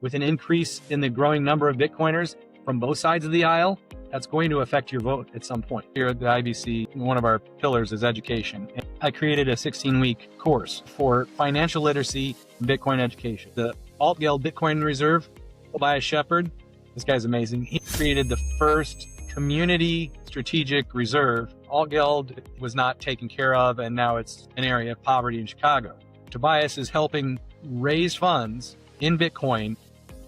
with an increase in the growing number of Bitcoiners from both sides of the aisle, that's going to affect your vote at some point. Here at the IBC, one of our pillars is education. I created a 16-week course for financial literacy and Bitcoin education. The Altgeld Bitcoin Reserve, Tobias Shepard, this guy's amazing. He created the first community strategic reserve. Altgeld was not taken care of, and now it's an area of poverty in Chicago. Tobias is helping raise funds in Bitcoin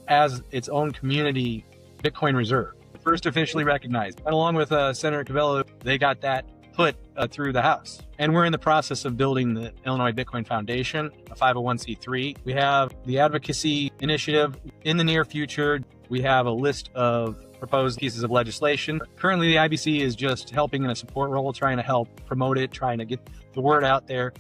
as its own community Bitcoin reserve. First officially recognized. And along with Senator Cabello, they got that put through the House. And we're in the process of building the Illinois Bitcoin Foundation, a 501c3. We have the advocacy initiative in the near future. We have a list of proposed pieces of legislation. Currently, the IBC is just helping in a support role, trying to help promote it, trying to get the word out there.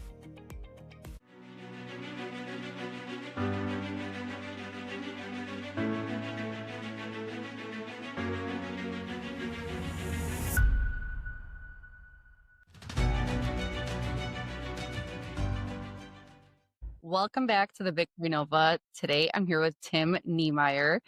Welcome back to the Bitcoin Nova. Today, I'm here with Tim Neimeyer,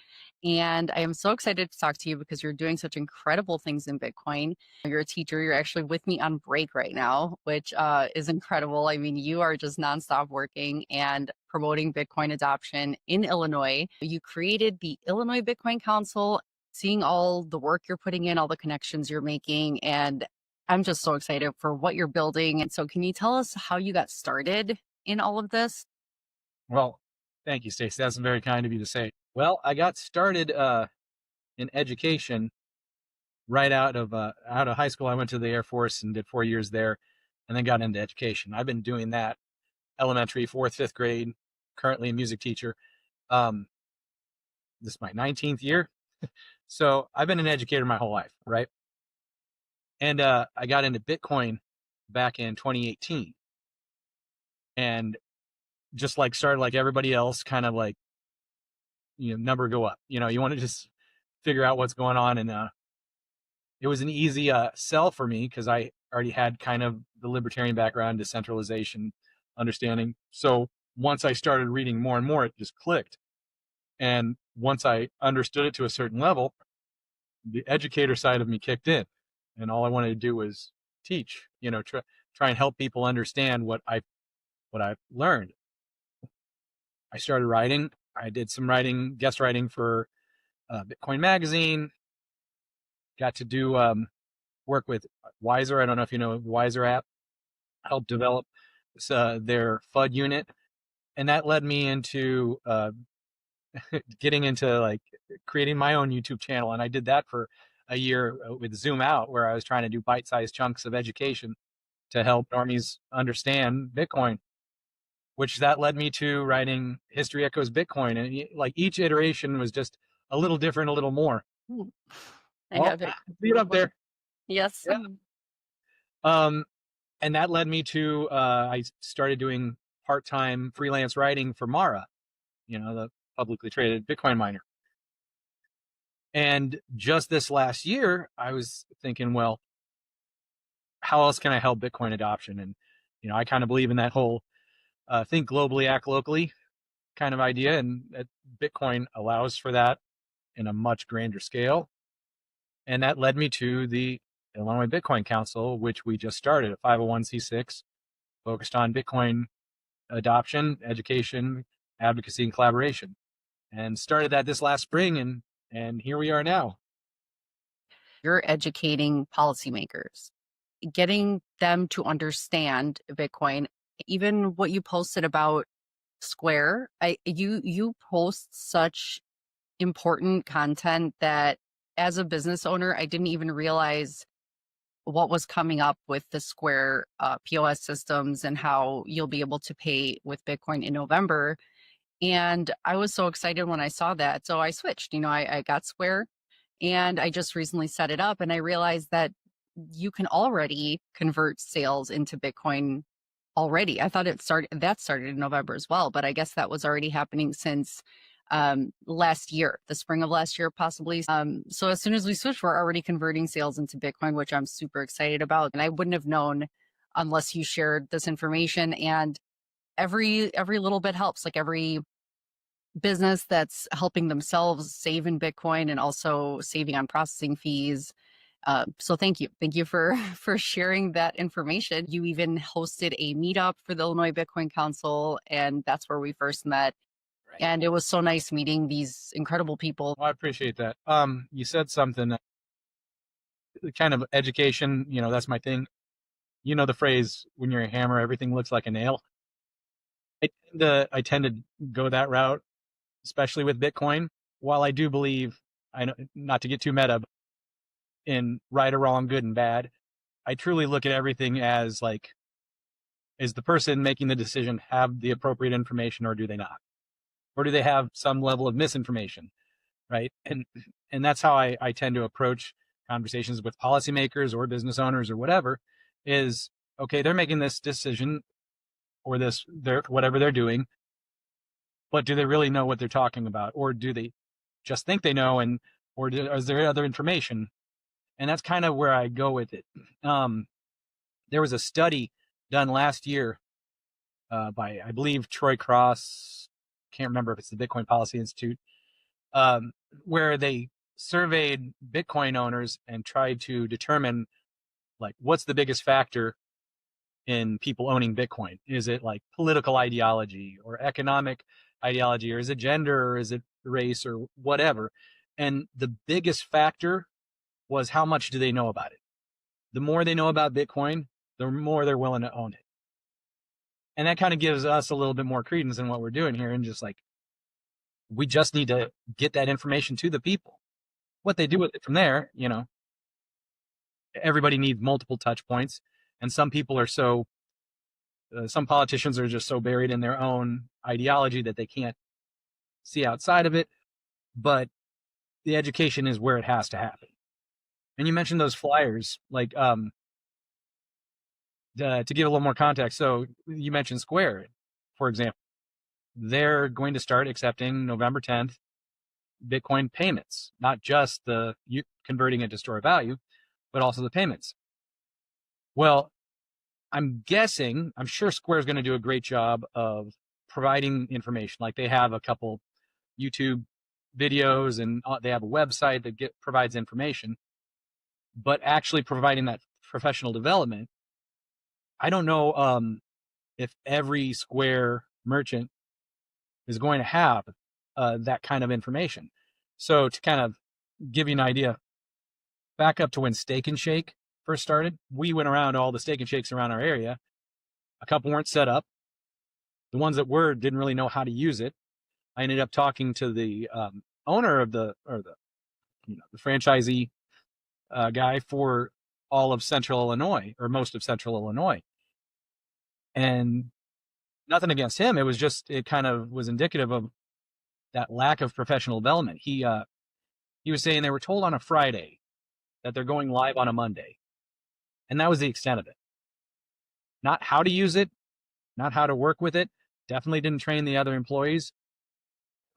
and I am so excited to talk to you because you're doing such incredible things in Bitcoin. You're a teacher. You're actually with me on break right now, which is incredible. I mean, you are just nonstop working and promoting Bitcoin adoption in Illinois. You created the Illinois Bitcoin Council, seeing all the work you're putting in, all the connections you're making, and I'm just so excited for what you're building. And so can you tell us how you got started in all of this? Well, thank you, Stacey. That's very kind of you to say. Well, I got started in education right out of high school. I went to the Air Force and did 4 years there, and then got into education. I've been doing that elementary, 4th, 5th grade, currently a music teacher. This is my 19th year. So I've been an educator my whole life, right? And I got into Bitcoin back in 2018. And just like started like everybody else, kind of like, number go up. You want to just figure out what's going on. And it was an easy sell for me because I already had kind of the libertarian background, decentralization, understanding. So once I started reading more and more, it just clicked. And once I understood it to a certain level, the educator side of me kicked in. And all I wanted to do was teach, try and help people understand what I've learned. I started writing. I did some writing, guest writing for Bitcoin Magazine. Got to do work with Wiser. I don't know if you know the Wiser app. Helped develop their FUD unit. And that led me into getting into like creating my own YouTube channel. And I did that for a year with Zoom Out, where I was trying to do bite-sized chunks of education to help normies understand Bitcoin, which that led me to writing History Echoes Bitcoin. And like each iteration was just a little different, a little more. I have it. See it up there. Yes. Yeah. And that led me to, I started doing part-time freelance writing for Mara, the publicly traded Bitcoin miner. And just this last year, I was thinking, well, how else can I help Bitcoin adoption? And, I kind of believe in that whole think globally, act locally kind of idea. And that Bitcoin allows for that in a much grander scale. And that led me to the Illinois Bitcoin Council, which we just started, a 501c6 focused on Bitcoin adoption, education, advocacy, and collaboration. And started that this last spring, and here we are now. You're educating policymakers, getting them to understand Bitcoin. Even what you posted about Square, you post such important content that as a business owner, I didn't even realize what was coming up with the Square POS systems and how you'll be able to pay with Bitcoin in November. And I was so excited when I saw that. So I switched, I got Square, and I just recently set it up, and I realized that you can already convert sales into Bitcoin already. I thought that started in November as well, but I guess that was already happening since last year, the spring of last year, possibly. So as soon as we switched, we're already converting sales into Bitcoin, which I'm super excited about. And I wouldn't have known unless you shared this information. And every little bit helps. Like every business that's helping themselves save in Bitcoin and also saving on processing fees. So thank you for for sharing that information. You even hosted a meetup for the Illinois Bitcoin Council, and that's where we first met. Right. And it was so nice meeting these incredible people. Well, I appreciate that. You said something, kind of education. That's my thing. You know the phrase, "When you're a hammer, everything looks like a nail." I tend to go that route, especially with Bitcoin. While I do believe, I know not to get too meta, but in right or wrong, good and bad, I truly look at everything as like, is the person making the decision have the appropriate information or do they not? Or do they have some level of misinformation? Right. And that's how I tend to approach conversations with policymakers or business owners or whatever is, okay, they're making this decision or this, they're, whatever they're doing, but do they really know what they're talking about? Or do they just think they know? Or is there other information? And that's kind of where I go with it. There was a study done last year by, I believe, Troy Cross. Can't remember if it's the Bitcoin Policy Institute, um, where they surveyed Bitcoin owners and tried to determine like what's the biggest factor in people owning Bitcoin. Is it like political ideology or economic ideology, or is it gender, or is it race, or whatever? And the biggest factor was how much do they know about it. The more they know about Bitcoin, the more they're willing to own it. And that kind of gives us a little bit more credence in what we're doing here. And just like, we just need to get that information to the people. What they do with it from there, everybody needs multiple touch points. And some people are some politicians are just so buried in their own ideology that they can't see outside of it. But the education is where it has to happen. And you mentioned those flyers, like, to give a little more context. So you mentioned Square, for example. They're going to start accepting November 10th Bitcoin payments, not just the you converting it to store of value, but also the payments. Well, I'm sure Square is going to do a great job of providing information. Like they have a couple YouTube videos and they have a website that provides information, but actually providing that professional development. I don't know if every Square merchant is going to have that kind of information. So to kind of give you an idea, back up to when Steak and Shake first started, we went around to all the Steak and Shakes around our area. A couple weren't set up. The ones that were didn't really know how to use it. I ended up talking to the owner of the franchisee guy for all of Central Illinois, or most of Central Illinois, and nothing against him. It kind of was indicative of that lack of professional development. He was saying they were told on a Friday that they're going live on a Monday, and that was the extent of it. Not how to use it, not how to work with it. Definitely didn't train the other employees.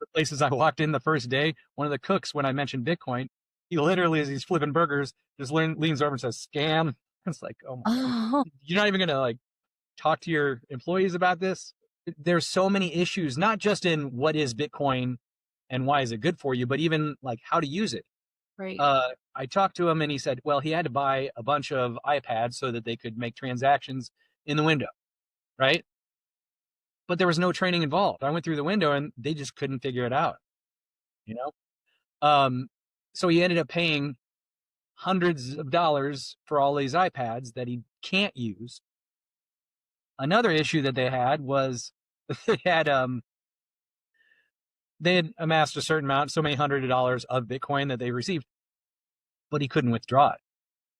The places I walked in the first day, one of the cooks, when I mentioned Bitcoin, he literally, as he's flipping burgers, just leans over and says, "Scam." It's like, oh my God. Oh, You're not even going to like talk to your employees about this? There's so many issues, not just in what is Bitcoin and why is it good for you, but even like how to use it. right. I talked to him and he said, well, he had to buy a bunch of iPads so that they could make transactions in the window, right? But there was no training involved. I went through the window and they just couldn't figure it out, you know? Um, so he ended up paying hundreds of dollars for all these iPads that he can't use. Another issue that they had was they had they had amassed a certain amount, so many hundred of dollars of Bitcoin that they received, but he couldn't withdraw it.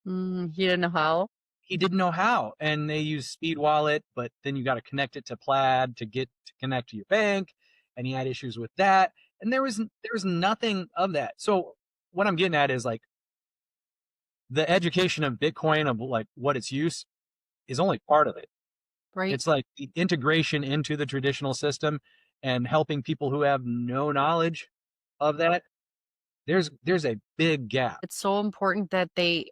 You didn't know how? He didn't know how, and they use Speed Wallet, but then you got to connect it to Plaid to get to connect to your bank, and he had issues with that, and there was nothing of that. So what I'm getting at is like the education of Bitcoin, of like what its use, is only part of it. Right. It's like the integration into the traditional system and helping people who have no knowledge of that. There's a big gap. It's so important that they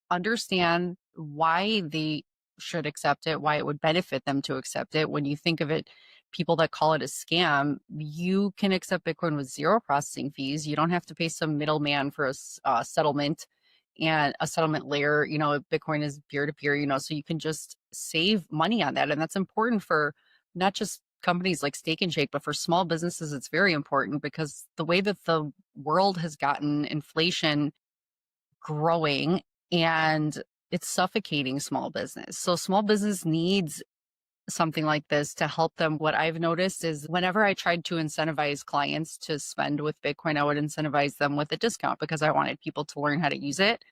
understand why they should accept it, why it would benefit them to accept it. When you think of it people that call it a scam, you can accept Bitcoin with zero processing fees. You don't have to pay some middleman for a settlement and a settlement layer. Bitcoin is peer to peer, so you can just save money on that. And that's important for not just companies like Steak and Shake, but for small businesses, it's very important because the way that the world has gotten inflation growing and it's suffocating small business. So small business needs something like this to help them. What I've noticed is whenever I tried to incentivize clients to spend with Bitcoin, I would incentivize them with a discount because I wanted people to learn how to use it.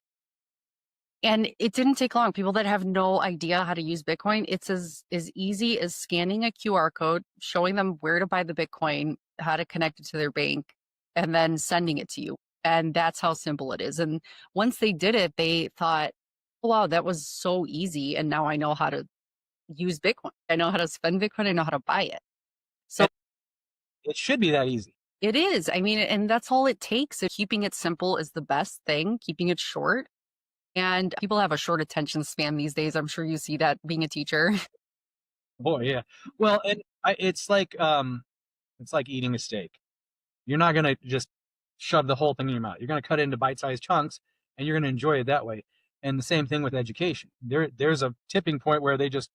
And it didn't take long. People that have no idea how to use Bitcoin, it's as easy as scanning a QR code, showing them where to buy the Bitcoin, how to connect it to their bank, and then sending it to you. And that's how simple it is. And once they did it, they thought, oh, wow, that was so easy. And now I know how to use Bitcoin. I know how to spend Bitcoin. I know how to buy it. So And it should be that easy. it is. I mean, and that's all it takes. Keeping it simple is the best thing, keeping it short. And people have a short attention span these days. I'm sure you see that being a teacher. Boy, yeah. Well, and it's like eating a steak. You're not gonna just shove the whole thing in your mouth. You're gonna cut it into bite-sized chunks, and you're gonna enjoy it that way. And the same thing with education. There's a tipping point where they just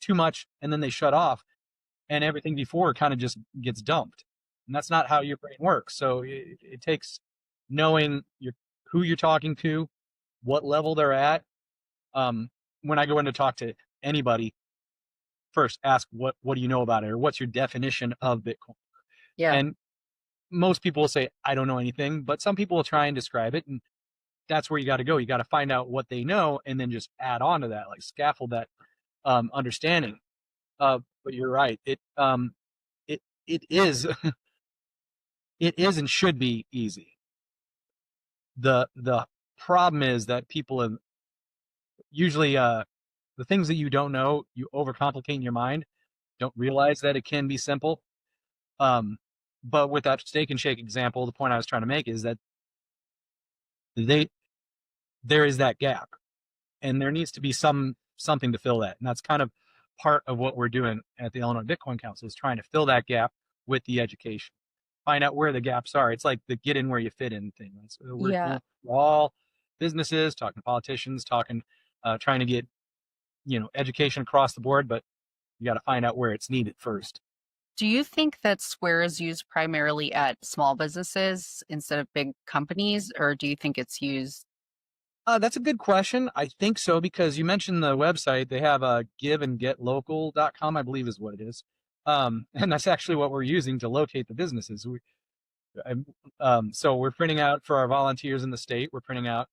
too much, and then they shut off, and everything before kind of just gets dumped. And that's not how your brain works. So it takes knowing who you're talking to, what level they're at. When I go in to talk to anybody, first ask what do you know about it, or what's your definition of Bitcoin? Yeah. And most people will say I don't know anything, but some people will try and describe it, and that's where you got to go. You got to find out what they know, and then just add on to that, like scaffold that understanding. But you're right. It is it is and should be easy. The problem is that people have usually the things that you don't know, you overcomplicate in your mind, don't realize that it can be simple. Um, but with that Steak and Shake example, the point I was trying to make is that they there is that gap, and there needs to be something to fill that, and that's kind of part of what we're doing at the Illinois Bitcoin Council is trying to fill that gap with the education, find out where the gaps are. It's like the get in where you fit in thing. Yeah. We're all businesses talking to politicians, talking, trying to get education across the board, but you got to find out where it's needed first. Do you think that Square is used primarily at small businesses instead of big companies, or do you think it's used? That's a good question. I think so because you mentioned the website. They have a giveandgetlocal.com, I believe is what it is. And that's actually what we're using to locate the businesses. So we're printing out for our volunteers in the state. We're printing out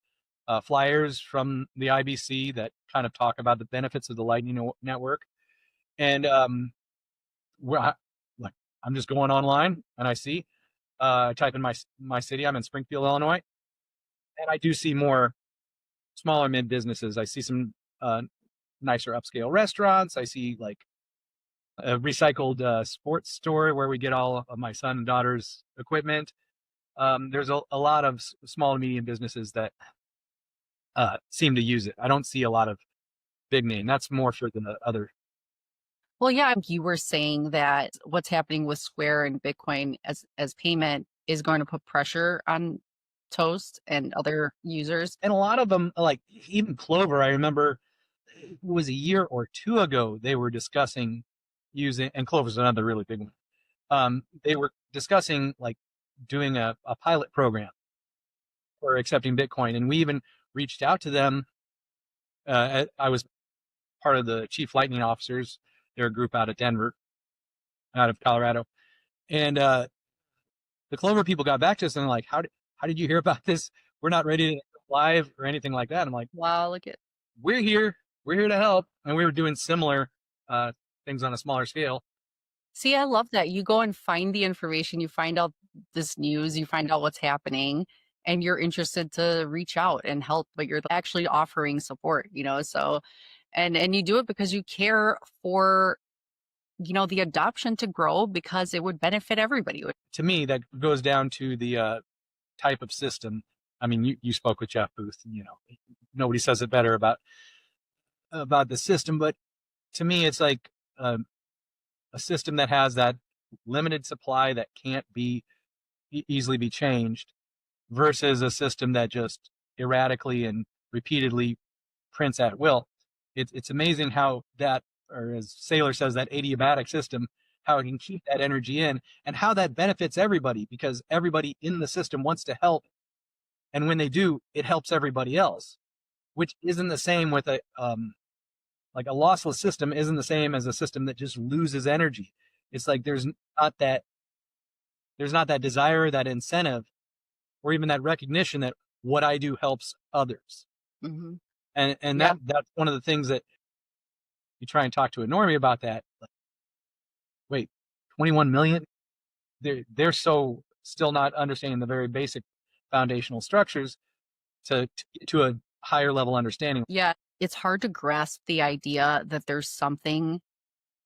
flyers from the IBC that kind of talk about the benefits of the Lightning Network. And like I'm just going online and I see, I type in my city. I'm in Springfield, Illinois, and I do see more smaller mid businesses. I see some nicer upscale restaurants. I see like a recycled sports store where we get all of my son and daughter's equipment. There's a lot of small and medium businesses that seem to use it. I don't see a lot of big name. That's more for the other. Well, yeah, you were saying that what's happening with Square and Bitcoin as payment is going to put pressure on Toast and other users. And a lot of them, like even Clover, I remember it was a year or two ago, they were discussing using, and Clover's another really big one. They were discussing like doing a pilot program for accepting Bitcoin. And we even reached out to them. I was part of the chief lightning officers. They're a group out of Denver, out of Colorado. And the Clover people got back to us and like, how did you hear about this? We're not ready to go live or anything like that. I'm like, Wow, look at. we're here. We're here to help. And we were doing similar things on a smaller scale. See, I love that. You go and find the information, you find out this news, you find out what's happening, and you're interested to reach out and help, but you're actually offering support, so and you do it because you care for, the adoption to grow because it would benefit everybody. To me, that goes down to the type of system. I mean, you spoke with Jeff Booth, and nobody says it better about the system, but to me, it's like a system that has that limited supply that can't be easily be changed versus a system that just erratically and repeatedly prints at will. It's amazing how that, or as Saylor says, that adiabatic system, how it can keep that energy in and how that benefits everybody because everybody in the system wants to help. And when they do, it helps everybody else, which isn't the same with like a lossless system isn't the same as a system that just loses energy. It's like not that there's not that desire, that incentive, or even that recognition that what I do helps others. Hmm. And Yeah. that's one of the things that you try and talk to a normie about that. Like, wait, 21 million? They're so still not understanding the very basic foundational structures to a higher level understanding. Yeah. It's hard to grasp the idea that there's something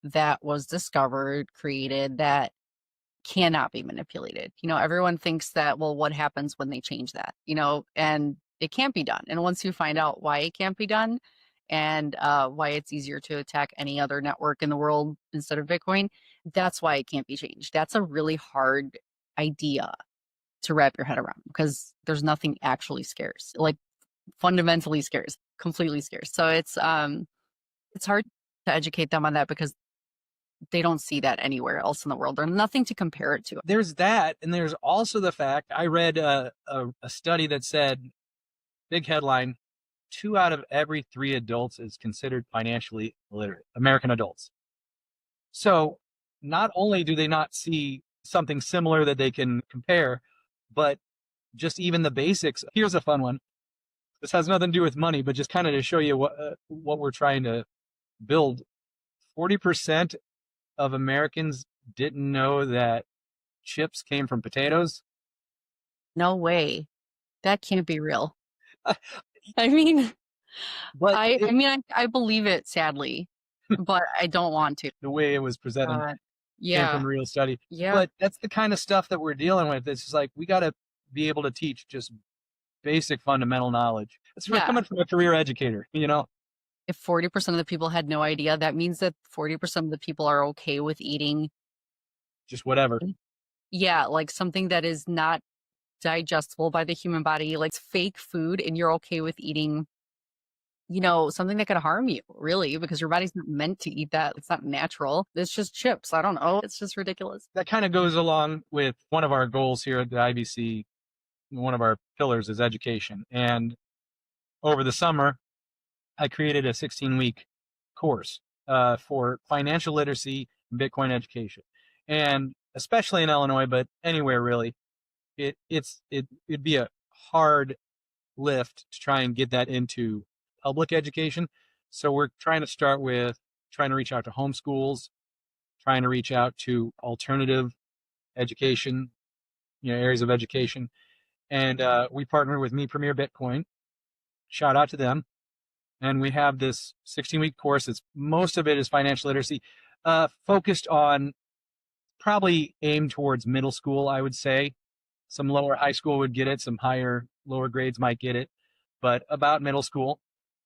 that was discovered, created that cannot be manipulated. Everyone thinks that, well, what happens when they change that? And it can't be done. And once you find out why it can't be done and why it's easier to attack any other network in the world instead of Bitcoin, that's why it can't be changed. That's a really hard idea to wrap your head around because there's nothing actually scarce, like fundamentally scarce, completely scarce. So it's hard to educate them on that because they don't see that anywhere else in the world. There's nothing to compare it to. There's that, and there's also the fact I read a study that said, big headline, 2 out of every 3 adults is considered financially illiterate, American adults. So not only do they not see something similar that they can compare, but just even the basics. Here's a fun one. This has nothing to do with money, but just kind of to show you what we're trying to build. 40% of Americans didn't know that chips came from potatoes. No way. That can't be real. I mean, But I believe it sadly, but I don't want to. the way it was presented Uh, came yeah. from a real study. Yeah. But that's the kind of stuff that we're dealing with. It's just like we got to be able to teach just basic fundamental knowledge. It's Yeah. coming from a career educator, If 40% of the people had no idea, that means that 40% of the people are okay with eating, just whatever. yeah, like something that is not digestible by the human body, like fake food, and you're okay with eating, something that could harm you, really, because your body's not meant to eat that. It's not natural. It's just chips. I don't know. It's just ridiculous. That kind of goes along with one of our goals here at the IBC. One of our pillars is education. And over the summer, I created a 16-week course for financial literacy and Bitcoin education. And especially in Illinois, but anywhere really, it'd be a hard lift to try and get that into public education. So we're trying to start with trying to reach out to homeschools, trying to reach out to alternative education, areas of education. And we partner with Me Premier Bitcoin. Shout out to them. And we have this 16-week course. Most of it is financial literacy, focused on probably aimed towards middle school, I would say. Some lower high school would get it. Some lower grades might get it, but about middle school.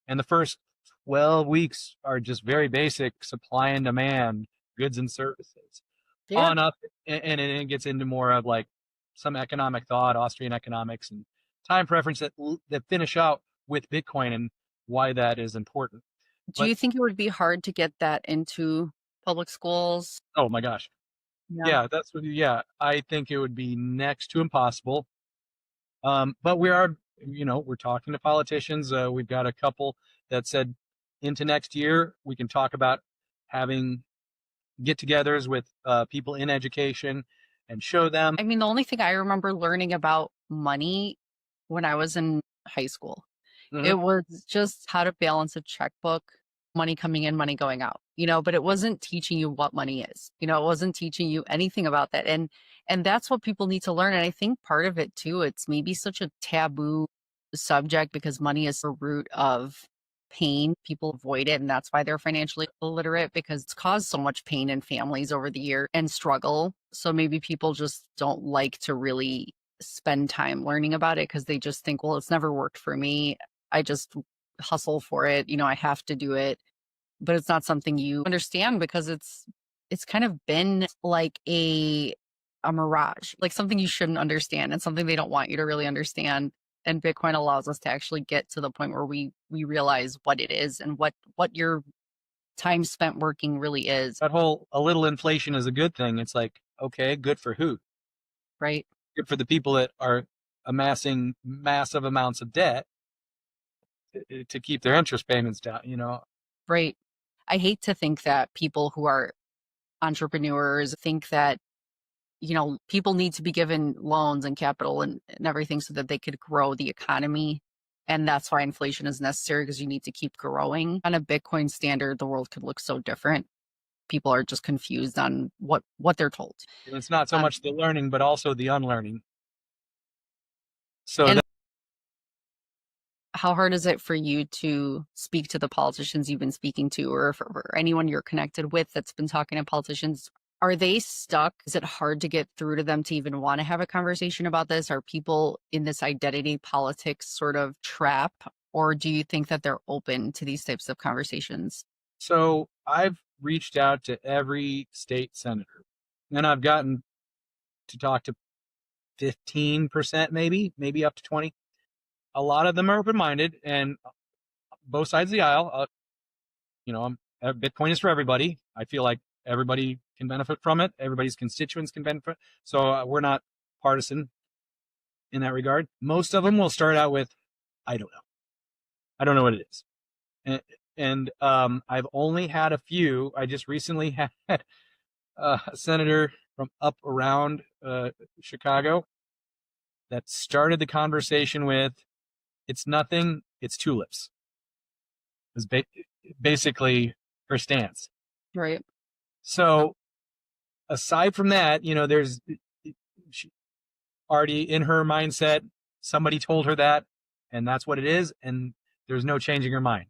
And the first 12 weeks are just very basic supply and demand, goods and services. Yeah. On up, and it gets into more of like some economic thought, Austrian economics, and time preference that finish out with Bitcoin and why that is important. Do But you think it would be hard to get that into public schools? oh my gosh, Yeah. yeah, yeah, I think it would be next to impossible. But we're talking to politicians. We've got a couple that said into next year we can talk about having get-togethers with people in education and show them. I mean, the only thing I remember learning about money when I was in high school, Mhm. it was just how to balance a checkbook, money coming in, money going out, but it wasn't teaching you what money is. It wasn't teaching you anything about that. And that's what people need to learn. And I think part of it too, it's maybe such a taboo subject because money is the root of pain. People avoid it, and that's why they're financially illiterate because it's caused so much pain in families over the year and struggle. So maybe people just don't like to really spend time learning about it because they just think, well, it's never worked for me. I just hustle for it. I have to do it. But it's not something you understand because it's it's kind of been like a mirage, like something you shouldn't understand and something they don't want you to really understand. And Bitcoin allows us to actually get to the point where we realize what it is and what your time spent working really is, That whole a little inflation is a good thing. It's like, okay, good for who? right? Good for the people that are amassing massive amounts of debt to keep their interest payments down, you know. Right. I hate to think that people who are entrepreneurs think that, people need to be given loans and capital and everything so that they could grow the economy. And that's why inflation is necessary because you need to keep growing. On a Bitcoin standard, the world could look so different. People are just confused on what they're told. And it's not so Um, much the learning, but also the unlearning. So and that, how hard is it for you to speak to the politicians you've been speaking to, or for anyone you're connected with that's been talking to politicians? Are they stuck? Is it hard to get through to them to even want to have a conversation about this? Are people in this identity politics sort of trap? Or do you think that they're open to these types of conversations? so I've reached out to every state senator, and I've gotten to talk to 15%, maybe up to 20. A lot of them are open-minded, and both sides of the aisle. Bitcoin is for everybody. I feel like everybody can benefit from it. Everybody's constituents can benefit. So we're not partisan in that regard. Most of them will start out with, I don't know. I don't know what it is. And I've only had a few. I just recently had a senator from up around Chicago that started the conversation with, it's nothing, it's tulips. Is basically her stance. Right. So aside from that, there's she already in her mindset, somebody told her that, and that's what it is, and there's no changing her mind.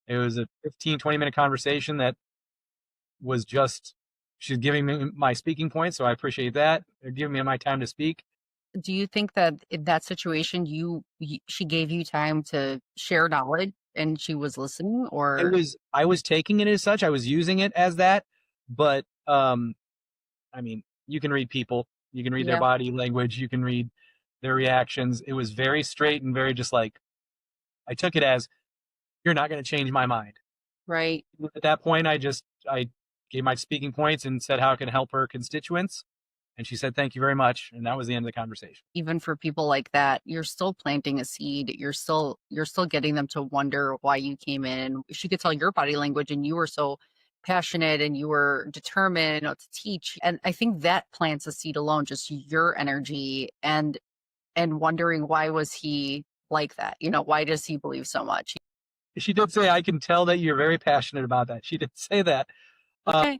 It was a 15, 20-minute conversation that was just, she's giving me my speaking points, so I appreciate that. They're giving me my time to speak. Do you think that in that situation, she gave you time to share knowledge and she was listening, or I was taking it as such. I was using it as that, but I mean, you can read people, you can read their yeah, body language, you can read their reactions. It was very straight and very just like, I took it as, you're not going to change my mind. right? At that point, I gave my speaking points and said how it can help her constituents. And she said, thank you very much. And that was the end of the conversation. Even for people like that, you're still planting a seed. You're still getting them to wonder why you came in. She could tell your body language and you were so passionate and you were determined, to teach. And I think that plants a seed alone, just your energy and wondering why was he like that? Why does he believe so much? She did say, I can tell that you're very passionate about that. She did say that. Uh, Okay.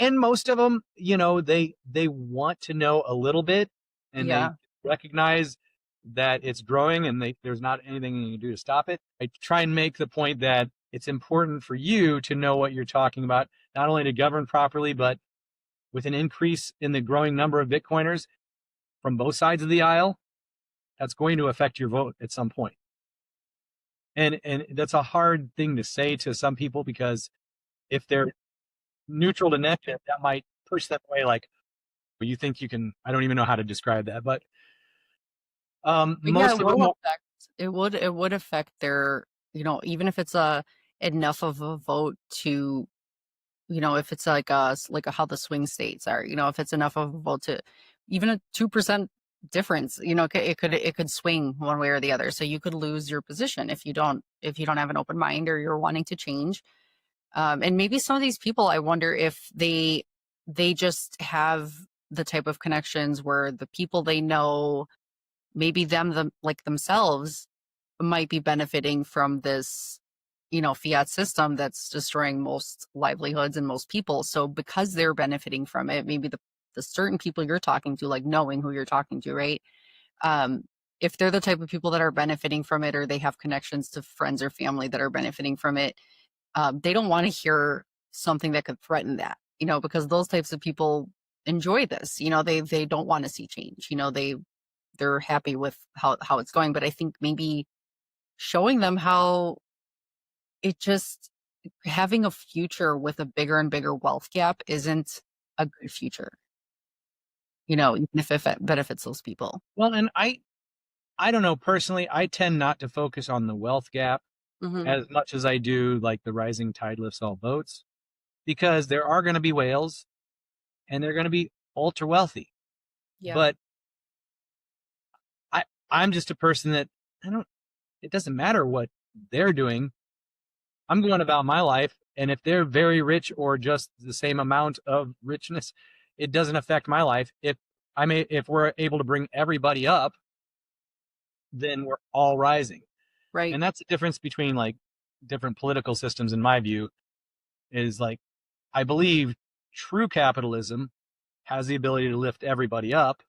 and most of them, they want to know a little bit, and they Yeah. recognize that it's growing, and there's not anything you can do to stop it. I try and make the point that it's important for you to know what you're talking about, not only to govern properly, but with an increase in the growing number of Bitcoiners from both sides of the aisle, that's going to affect your vote at some point. And that's a hard thing to say to some people, because if they're neutral to negative, that might push them away. Like, well, you think you can? I don't even know how to describe that, but But yeah, most of them. it would affect their, even if it's a enough of a vote to, if it's like how the swing states are, if it's enough of a vote to even a 2% difference, it could swing one way or the other. So you could lose your position if you don't have an open mind or you're wanting to change. And maybe some of these people, I wonder if they just have the type of connections where the people they know, maybe like themselves, might be benefiting from this, fiat system that's destroying most livelihoods and most people. So because they're benefiting from it, maybe the certain people you're talking to, like knowing who you're talking to, right? Um, if they're the type of people that are benefiting from it, or they have connections to friends or family that are benefiting from it, they don't want to hear something that could threaten that, because those types of people enjoy this. They don't want to see change. They're happy with how it's going. But I think maybe showing them how it just having a future with a bigger and bigger wealth gap isn't a good future, even if it benefits those people. Well, and I don't know personally, I tend not to focus on the wealth gap Hmm. as much as I do like the rising tide lifts all boats, because there are going to be whales and they're going to be ultra wealthy. Yeah. But I I'm just a person that I don't it doesn't matter what they're doing. I'm going about my life, and if they're very rich or just the same amount of richness, it doesn't affect my life. If we're able to bring everybody up, then we're all rising. Right. And that's the difference between like different political systems in my view is like I believe true capitalism has the ability to lift everybody up.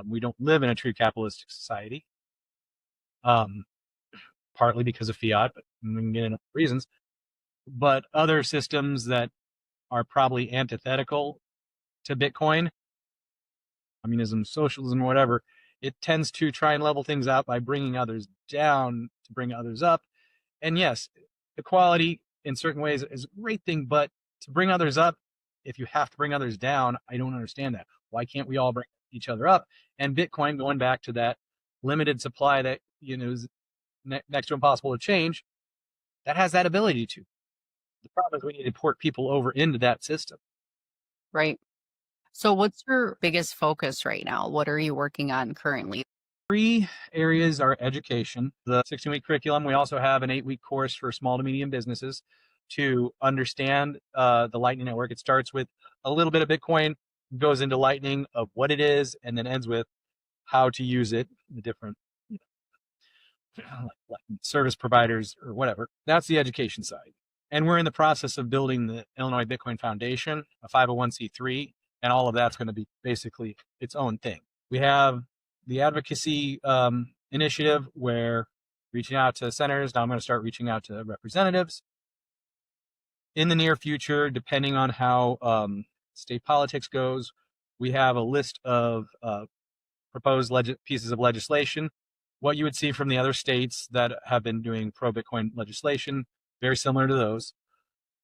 We don't live in a true capitalistic society, um, partly because of fiat, but we can get into reasons. But other systems that are probably antithetical to Bitcoin, communism, socialism, whatever, it tends to try and level things out by bringing others down to bring others up. And yes, equality in certain ways is a great thing, but to bring others up, if you have to bring others down, I don't understand that. Why can't we all bring each other up? And Bitcoin, going back to that limited supply that is next to impossible to change, that has that ability to. The problem is we need to port people over into that system. Right. So what's your biggest focus right now? What are you working on currently? Three areas are education, the 16-week curriculum. We also have an 8-week course for small to medium businesses to understand the Lightning Network. It starts with a little bit of Bitcoin, goes into Lightning of what it is, and then ends with how to use it, the different like service providers or whatever. That's the education side. And we're in the process of building the Illinois Bitcoin Foundation, a 501c3, and all of that's going to be basically its own thing. We have the advocacy initiative where reaching out to senators. Now I'm going to start reaching out to representatives. In the near future, depending on how state politics goes, we have a list of proposed pieces of legislation. What you would see from the other states that have been doing pro-Bitcoin legislation, very similar to those.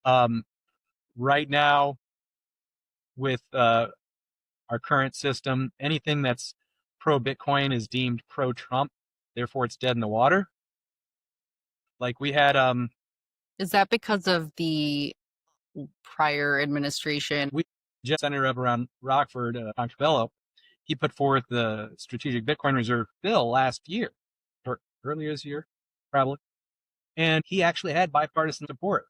Um, right now, with our current system, anything that's pro-Bitcoin is deemed pro-Trump. Therefore, it's dead in the water. Like we had, Is that because of the prior administration? we just senator up around Rockford, Bello, he put forth the Strategic Bitcoin Reserve bill last year, or earlier this year, probably, and he actually had bipartisan support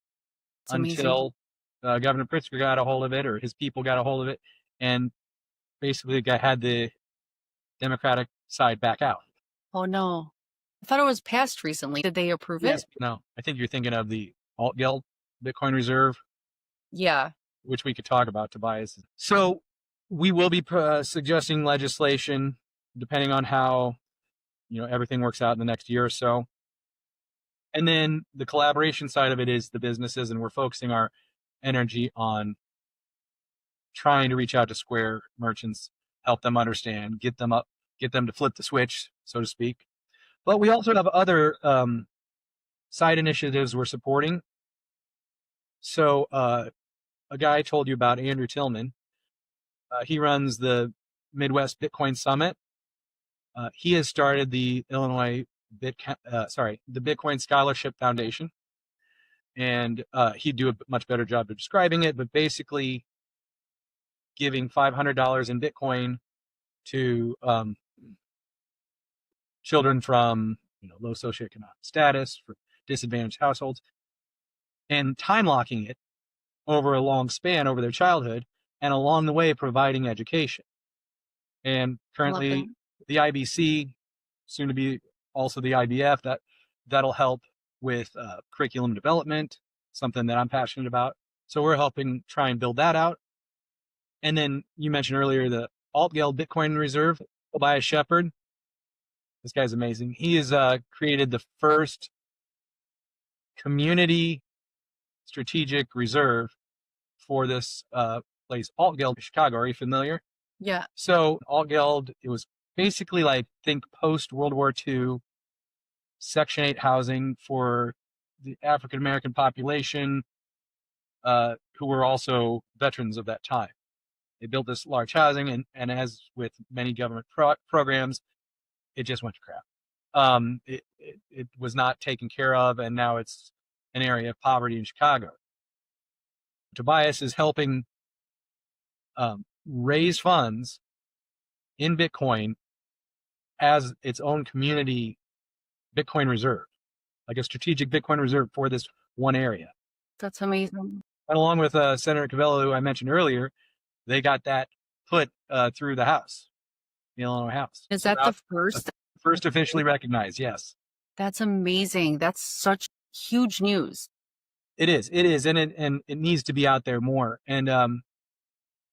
It's amazing. until Governor Pritzker got a hold of it, or his people got a hold of it, and basically had the Democratic side back out. Oh no. I thought it was passed recently. Did they approve it? Yes, no, I think you're thinking of the Alt Geld Bitcoin Reserve, Yeah. which we could talk about, Tobias. So we will be suggesting legislation depending on how everything works out in the next year or so. And then the collaboration side of it is the businesses, and we're focusing our energy on trying to reach out to Square merchants, help them understand, get them to flip the switch, so to speak. But we also have other side initiatives we're supporting. So a guy I told you about, Andrew Tillman, he runs the Midwest Bitcoin Summit. He has started the the Bitcoin Scholarship Foundation, and he'd do a much better job of describing it. But basically, giving $500 in Bitcoin to children from low socioeconomic status, for disadvantaged households, and time locking it over a long span over their childhood, and along the way providing education. And I love that. currently, the IBC, soon to be also the IBF, that'll help with curriculum development, something that I'm passionate about. So we're helping try and build that out. And then you mentioned earlier the Altgeld Bitcoin Reserve, Tobias Shepard. This guy's amazing. He has created the first community strategic reserve for this place, Altgeld, Chicago. Are you familiar? Yeah. So Altgeld, it was basically like think post World War II Section 8 housing for the African American population who were also veterans of that time. They built this large housing, and as with many government programs, it just went to crap. It was not taken care of, and now it's an area of poverty in Chicago. Tobias is helping raise funds in Bitcoin as its own community Bitcoin reserve, like a strategic Bitcoin reserve for this one area. That's amazing. And along with Senator Cabello, who I mentioned earlier, they got that put through the House, the Illinois House. Is So that the uh, first? first officially recognized, yes. That's amazing. That's such huge news. It is, and it needs to be out there more. And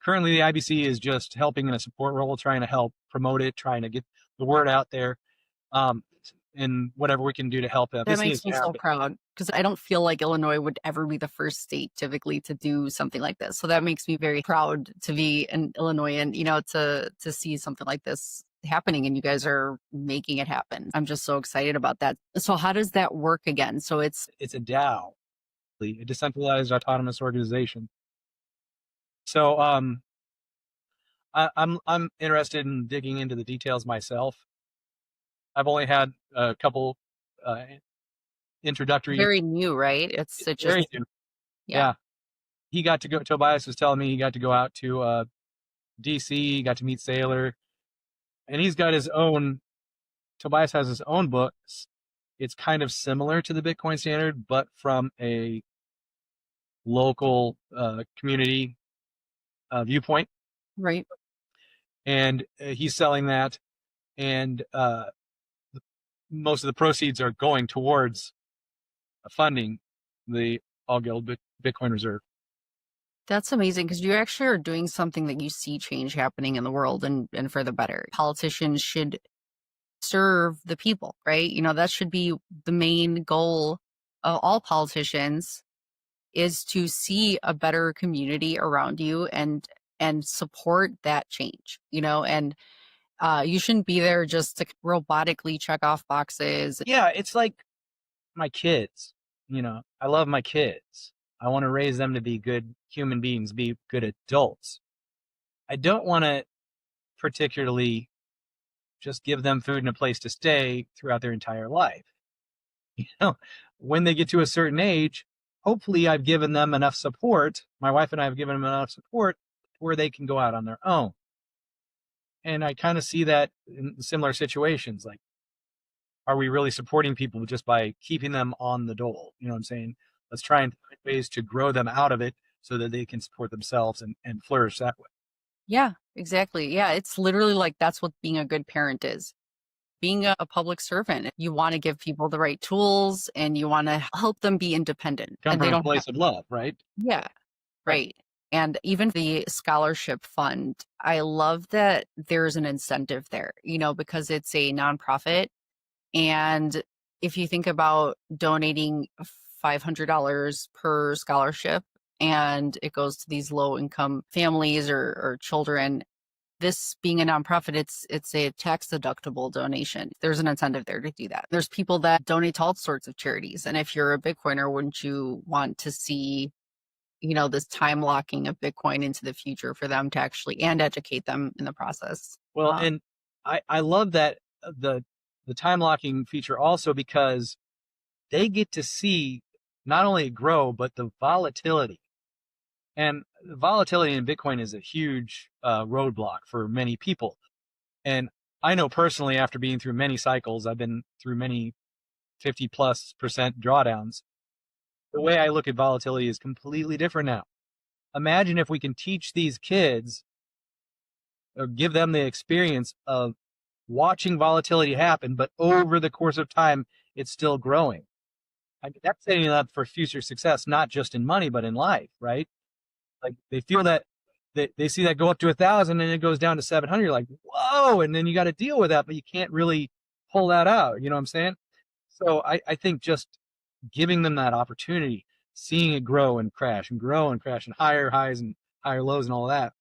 currently, the IBC is just helping in a support role, trying to help promote it, trying to get the word out there, and whatever we can do to help that. That This needs makes to me so happen. proud because I don't feel like Illinois would ever be the first state typically to do something like this. So that makes me very proud to be an Illinoisan, to see something like this happening and you guys are making it happen. I'm just so excited about that. So how does that work again? So it's It's a DAO, a decentralized autonomous organization. So I'm interested in digging into the details myself. I've only had a couple uh, introductory, very new, right? It very just new. yeah. Yeah, he got to go. Tobias was telling me he got to go out to DC, got to meet Sailor, and he's got his own. Tobias has his own books. It's kind of similar to the Bitcoin standard, but from a local community viewpoint. Right. And he's selling that, and most of the proceeds are going towards funding the All Guild Bitcoin Reserve. That's amazing because you actually are doing something that you see change happening in the world and for the better. Politicians should serve the people, right? That should be the main goal of all politicians is to see a better community around you and support that change, and you shouldn't be there just to robotically check off boxes. Yeah, it's like my kids. I love my kids. I want to raise them to be good human beings, be good adults. I don't want to particularly just give them food and a place to stay throughout their entire life. You know, when they get to a certain age, hopefully I've given them enough support. My wife and I have given them enough support where they can go out on their own. And I kind of see that in similar situations. Like, are we really supporting people just by keeping them on the dole? You know what I'm saying? Let's try and find ways to grow them out of it so that they can support themselves and flourish that way. Yeah, exactly. Yeah, it's literally like that's what being a good parent is. Being a public servant, you want to give people the right tools and you want to help them be independent Come and from they a don't have, place of love, right? yeah, Right. right. And even the scholarship fund, I love that there's an incentive there, because it's a nonprofit. And if you think about donating $500 per scholarship and it goes to these low income families or children, this being a nonprofit, it's a tax deductible donation. There's an incentive there to do that. There's people that donate to all sorts of charities. And if you're a Bitcoiner, wouldn't you want to see, this time locking of Bitcoin into the future for them to actually and educate them in the process? Well, and I love that the time locking feature also because they get to see not only it grow, but the volatility. And the volatility in Bitcoin is a huge roadblock for many people. And I know personally, after being through many cycles, I've been through many 50+% drawdowns. The way I look at volatility is completely different now. Imagine if we can teach these kids or give them the experience of watching volatility happen, but over the course of time, it's still growing. I mean, that's setting up for future success, not just in money, but in life, right? Like they feel that they see that go up to 1,000 and it goes down to 700. You're like, whoa. And then you got to deal with that, but you can't really pull that out. You know what I'm saying? So I think just giving them that opportunity, seeing it grow and crash and grow and crash and higher highs and higher lows and all that,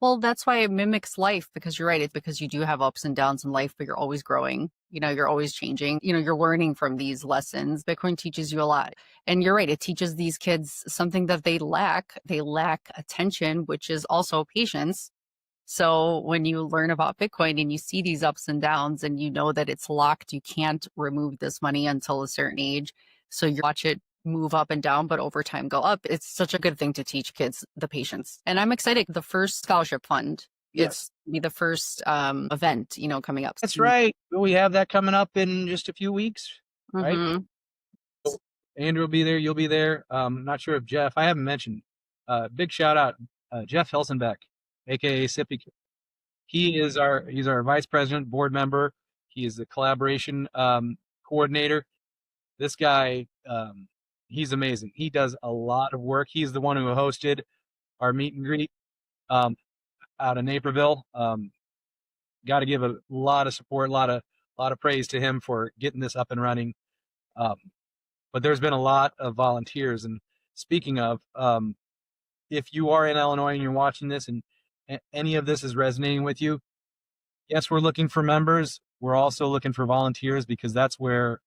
Well, that's why it mimics life because you're right. It's because you do have ups and downs in life, but you're always growing. You're always changing. You're learning from these lessons. Bitcoin teaches you a lot. And you're right. It teaches these kids something that they lack. They lack attention, which is also patience. So when you learn about Bitcoin and you see these ups and downs and you know that it's locked, you can't remove this money until a certain age. So you watch it move up and down, but over time go up. It's such a good thing to teach kids the patience. And I'm excited. The first scholarship fund, Yes, it's be the first event, coming up. that's right. We have that coming up in just a few weeks, right? Mm-hmm. So Andrew will be there. You'll be there. Not sure if Jeff. I haven't mentioned. Big shout out, Jeff Helsenbeck, aka Sippy. He's our vice president, board member. He is the collaboration coordinator. This guy, he's amazing. He does a lot of work. He's the one who hosted our meet and greet um, out of Naperville. Got to give a lot of support, a lot of praise to him for getting this up and running. Um, but there's been a lot of volunteers. And speaking of, if you are in Illinois and you're watching this and any of this is resonating with you, yes, we're looking for members. We're also looking for volunteers because that's where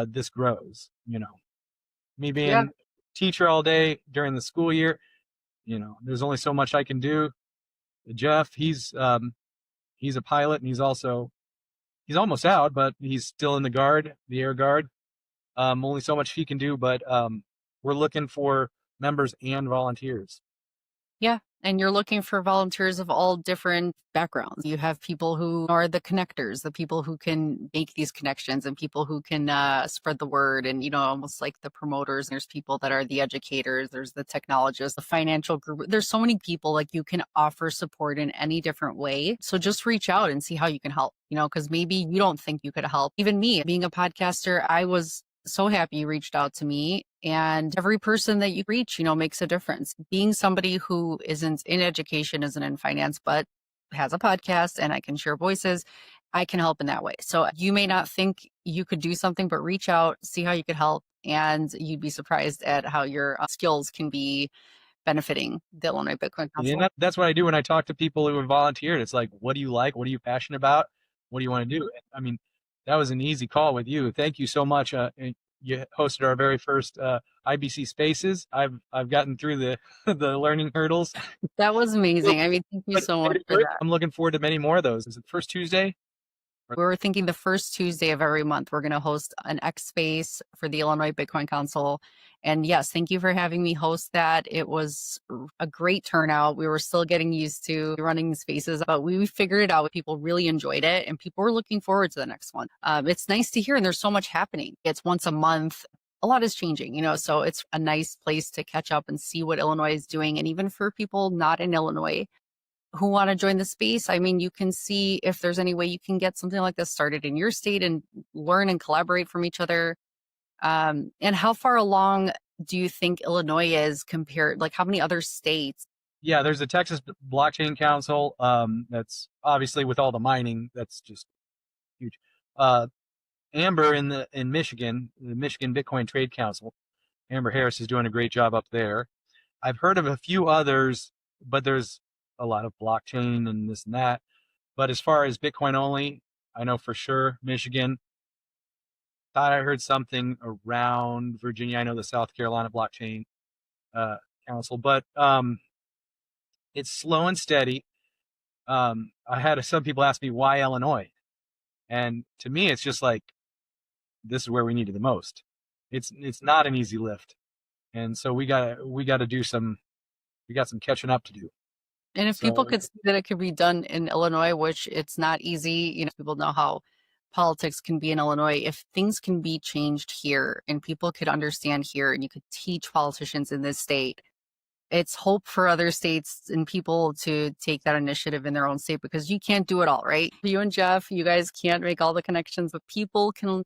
this grows. Me Yeah. being teacher all day during the school year, there's only so much I can do. Jeff, he's a pilot and he's almost out, but he's still in the air guard. Only so much he can do, but we're looking for members and volunteers. Yeah. And you're looking for volunteers of all different backgrounds. You have people who are the connectors, the people who can make these connections and people who can spread the word and, almost like the promoters. There's people that are the educators, there's the technologists, the financial group. There's so many people like you can offer support in any different way. So just reach out and see how you can help, because maybe you don't think you could help. Even me being a podcaster, I was so happy you reached out to me. And every person that you reach, makes a difference. Being somebody who isn't in education, isn't in finance, but has a podcast and I can share voices, I can help in that way. So you may not think you could do something, but reach out, see how you could help. And you'd be surprised at how your skills can be benefiting the Illinois Bitcoin And Council. that's what I do when I talk to people who have volunteered. It's like, what do you like? What are you passionate about? What do you want to do? I mean, that was an easy call with you. Thank you so much. You hosted our very first IBC Spaces. I've gotten through the the learning hurdles. That was amazing. I mean, thank you so much for that. I'm looking forward to many more of those. Is it first Tuesday? We're thinking the first Tuesday of every month, we're going to host an X Space for the Illinois Bitcoin Council. And yes, thank you for having me host that. It was a great turnout. We were still getting used to running the spaces, but we figured it out. People really enjoyed it and people were looking forward to the next one. It's nice to hear, and there's so much happening. It's once a month. A lot is changing, so it's a nice place to catch up and see what Illinois is doing. And even for people not in Illinois, who want to join the space, I mean, you can see if there's any way you can get something like this started in your state and learn and collaborate from each other. And how far along do you think Illinois is compared? Like, how many other states? Yeah, there's the Texas Blockchain Council. That's obviously with all the mining. That's just huge. Amber in Michigan, the Michigan Bitcoin Trade Council. Amber Harris is doing a great job up there. I've heard of a few others, but there's a lot of blockchain and this and that. But as far as Bitcoin only, I know for sure Michigan. Thought I heard something around Virginia. I know the South Carolina Blockchain uh, Council, but it's slow and steady. I had some people ask me why Illinois, and to me, it's just like this is where we need it the most. It's not an easy lift, and so we got to do some we got some catching up to do. And if people So could see that it could be done in Illinois, which it's not easy, people know how politics can be in Illinois. If things can be changed here and people could understand here and you could teach politicians in this state, it's hope for other states and people to take that initiative in their own state because you can't do it all, right? You and Jeff, you guys can't make all the connections, but people can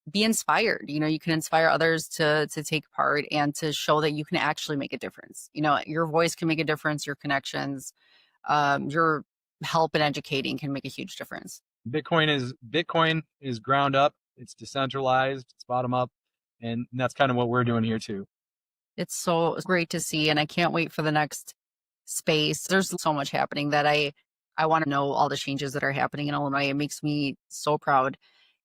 be inspired. You can inspire others to take part and to show that you can actually make a difference. Your voice can make a difference, your connections, your help in educating can make a huge difference. Bitcoin is ground up. It's decentralized. It's bottom up, and that's kind of what we're doing here too. It's so great to see, and I can't wait for the next space. There's so much happening that I want to know all the changes that are happening in Illinois. It makes me so proud.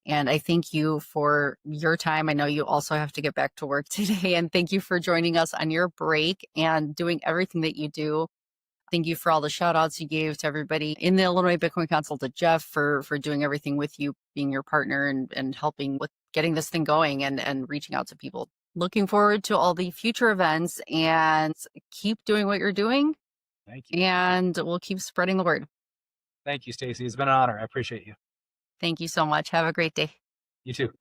And I thank you for your time. I know you also have to get back to work today. And thank you for joining us on your break and doing everything that you do. Thank you for all the shout outs you gave to everybody in the Illinois Bitcoin Council, to Jeff for doing everything with you, being your partner and helping with getting this thing going and reaching out to people. Looking forward to all the future events, and keep doing what you're doing. Thank you. And we'll keep spreading the word. Thank you, Stacy. It's been an honor. I appreciate you. Thank you so much. Have a great day. You too.